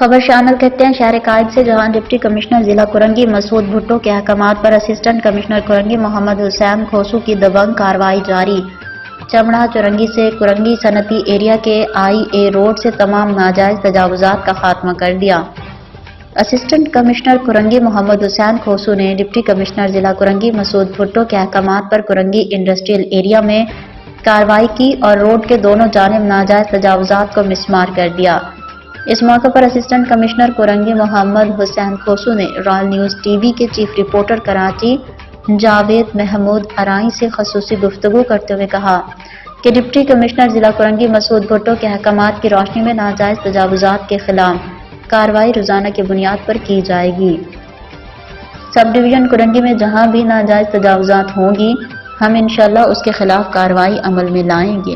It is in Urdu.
خبر شامل کرتے ہیں شہر قائد سے، جہاں ڈپٹی کمشنر ضلع کرنگی مسعود بھٹو کے احکامات پر اسسٹنٹ کمشنر کرنگی محمد حسین کھوسو کی دبنگ کارروائی جاری۔ چمڑا چورنگی سے کرنگی صنعتی ایریا کے آئی اے روڈ سے تمام ناجائز تجاوزات کا خاتمہ کر دیا۔ اسسٹنٹ کمشنر کرنگی محمد حسین کھوسو نے ڈپٹی کمشنر ضلع کرنگی مسعود بھٹو کے احکامات پر کرنگی انڈسٹریل ایریا میں کارروائی کی اور روڈ کے دونوں جانب ناجائز تجاوزات کو مسمار کر دیا۔ اس موقع پر اسسٹنٹ کمشنر کرنگی محمد حسین کھوسو نے رائل نیوز ٹی وی کے چیف رپورٹر کراچی جاوید محمود ارائیں سے خصوصی گفتگو کرتے ہوئے کہا کہ ڈپٹی کمشنر ضلع کرنگی مسعود بھٹو کے احکامات کی روشنی میں ناجائز تجاوزات کے خلاف کارروائی روزانہ کی بنیاد پر کی جائے گی۔ سب ڈویژن کرنگی میں جہاں بھی ناجائز تجاوزات ہوں گی، ہم انشاءاللہ اس کے خلاف کارروائی عمل میں لائیں گے۔